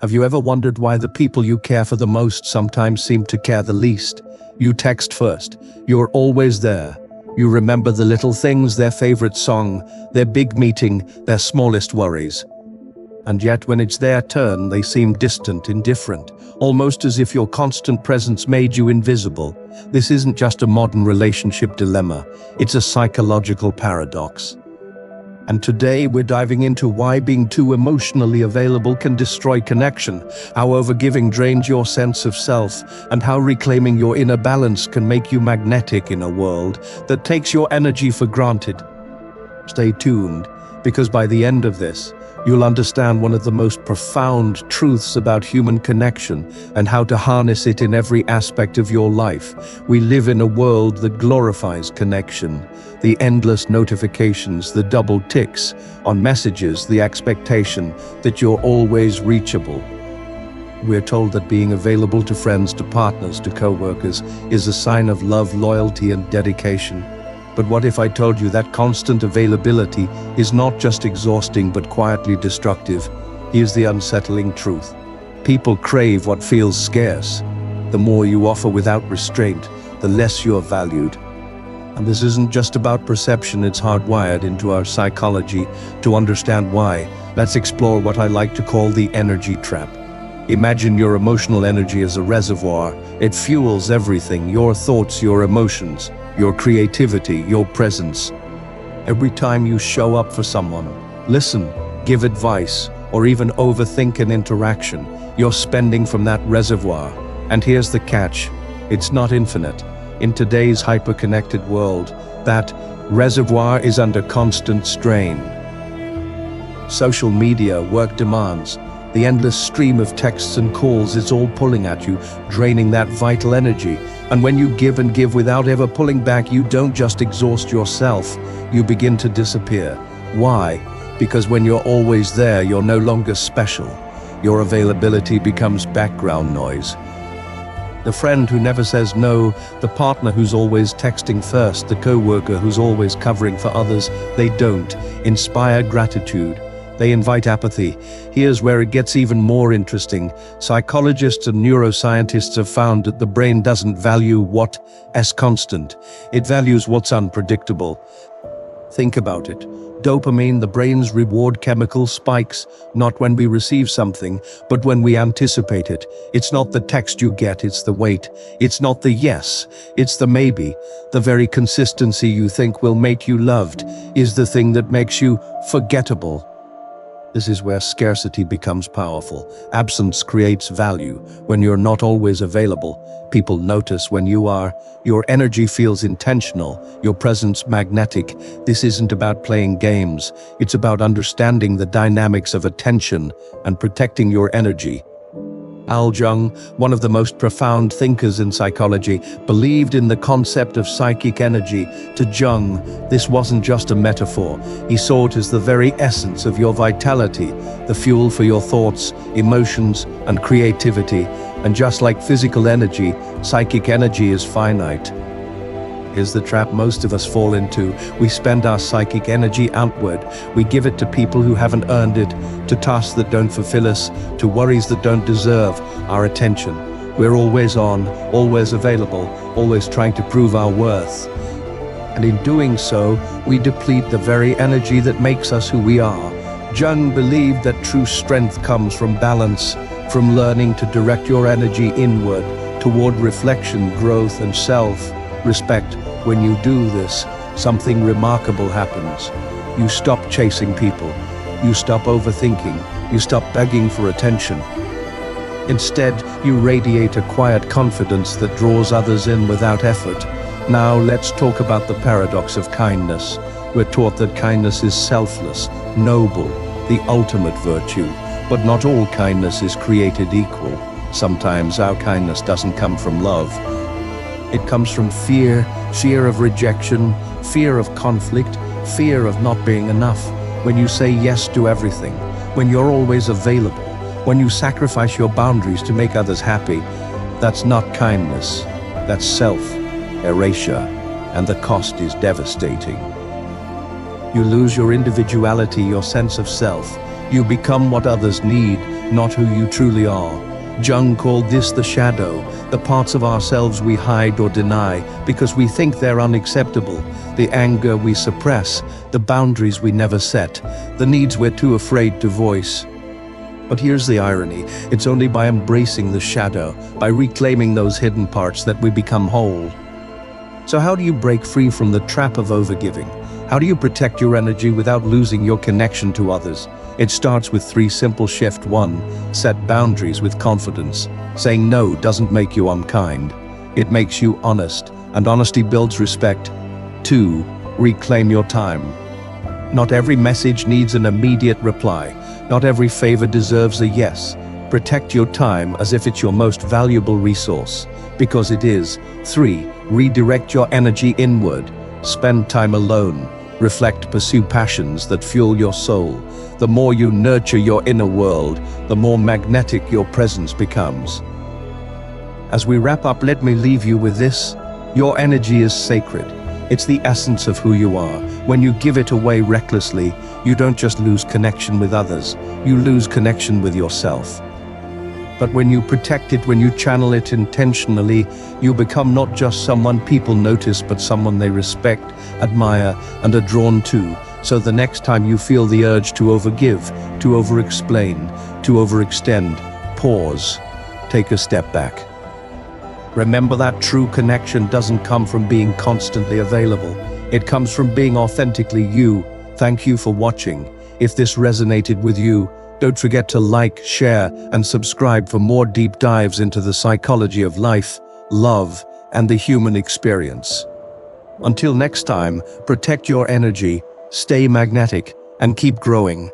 Have you ever wondered why the people you care for the most sometimes seem to care the least? You text first. You're always there. You remember the little things, their favorite song, their big meeting, their smallest worries. And yet when it's their turn, they seem distant, indifferent, almost as if your constant presence made you invisible. This isn't just a modern relationship dilemma, it's a psychological paradox. And today we're diving into why being too emotionally available can destroy connection, how overgiving drains your sense of self, and how reclaiming your inner balance can make you magnetic in a world that takes your energy for granted. Stay tuned, because by the end of this, you'll understand one of the most profound truths about human connection and how to harness it in every aspect of your life. We live in a world that glorifies connection. The endless notifications, the double ticks on messages, the expectation that you're always reachable. We're told that being available to friends, to partners, to co-workers is a sign of love, loyalty, and dedication. But what if I told you that constant availability is not just exhausting but quietly destructive? Here's the unsettling truth. People crave what feels scarce. The more you offer without restraint, the less you're valued. And this isn't just about perception, it's hardwired into our psychology. To understand why, let's explore what I like to call the energy trap. Imagine your emotional energy as a reservoir. It fuels everything, your thoughts, your emotions, your creativity, your presence. Every time you show up for someone, listen, give advice, or even overthink an interaction, you're spending from that reservoir. And here's the catch, it's not infinite. In today's hyper-connected world, that reservoir is under constant strain. Social media, work demands, the endless stream of texts and calls, it's all pulling at you, draining that vital energy. And when you give and give without ever pulling back, you don't just exhaust yourself, you begin to disappear. Why? Because when you're always there, you're no longer special. Your availability becomes background noise. The friend who never says no, the partner who's always texting first, the co-worker who's always covering for others, they don't inspire gratitude. They invite apathy. Here's where it gets even more interesting. Psychologists and neuroscientists have found that the brain doesn't value what's constant. It values what's unpredictable. Think about it. Dopamine, the brain's reward chemical, spikes not when we receive something, but when we anticipate it. It's not the text you get, it's the wait. It's not the yes, it's the maybe. The very consistency you think will make you loved is the thing that makes you forgettable. This is where scarcity becomes powerful. Absence creates value. When you're not always available, people notice when you are. Your energy feels intentional, your presence magnetic. This isn't about playing games. It's about understanding the dynamics of attention and protecting your energy. Carl Jung, one of the most profound thinkers in psychology, believed in the concept of psychic energy. To Jung, this wasn't just a metaphor. He saw it as the very essence of your vitality, the fuel for your thoughts, emotions, and creativity. And just like physical energy, psychic energy is finite. Here's the trap most of us fall into. We spend our psychic energy outward. We give it to people who haven't earned it, to tasks that don't fulfill us, to worries that don't deserve our attention. We're always on, always available, always trying to prove our worth. And in doing so, we deplete the very energy that makes us who we are. Jung believed that true strength comes from balance, from learning to direct your energy inward, toward reflection, growth, and self-respect. When you do this, something remarkable happens. You stop chasing people. You stop overthinking. You stop begging for attention. Instead, you radiate a quiet confidence that draws others in without effort. Now let's talk about the paradox of kindness. We're taught that kindness is selfless, noble, the ultimate virtue. But not all kindness is created equal. Sometimes our kindness doesn't come from love. It comes from fear of rejection, fear of conflict, fear of not being enough. When you say yes to everything, when you're always available, when you sacrifice your boundaries to make others happy, that's not kindness, that's self-erasure, and the cost is devastating. You lose your individuality, your sense of self. You become what others need, not who you truly are. Jung called this the shadow, the parts of ourselves we hide or deny because we think they're unacceptable, the anger we suppress, the boundaries we never set, the needs we're too afraid to voice. But here's the irony, it's only by embracing the shadow, by reclaiming those hidden parts that we become whole. So how do you break free from the trap of overgiving? How do you protect your energy without losing your connection to others? It starts with 3 simple shifts. 1. Set boundaries with confidence. Saying no doesn't make you unkind. It makes you honest, and honesty builds respect. 2. Reclaim your time. Not every message needs an immediate reply. Not every favor deserves a yes. Protect your time as if it's your most valuable resource, because it is. 3. Redirect your energy inward. Spend time alone. Reflect, pursue passions that fuel your soul. The more you nurture your inner world, the more magnetic your presence becomes. As we wrap up, let me leave you with this. Your energy is sacred. It's the essence of who you are. When you give it away recklessly, you don't just lose connection with others, you lose connection with yourself. But when you protect it, when you channel it intentionally, you become not just someone people notice, but someone they respect, admire, and are drawn to. So the next time you feel the urge to overgive, to over-explain, to overextend, pause, take a step back. Remember that true connection doesn't come from being constantly available. It comes from being authentically you. Thank you for watching. If this resonated with you, don't forget to like, share, and subscribe for more deep dives into the psychology of life, love, and the human experience. Until next time, protect your energy, stay magnetic, and keep growing.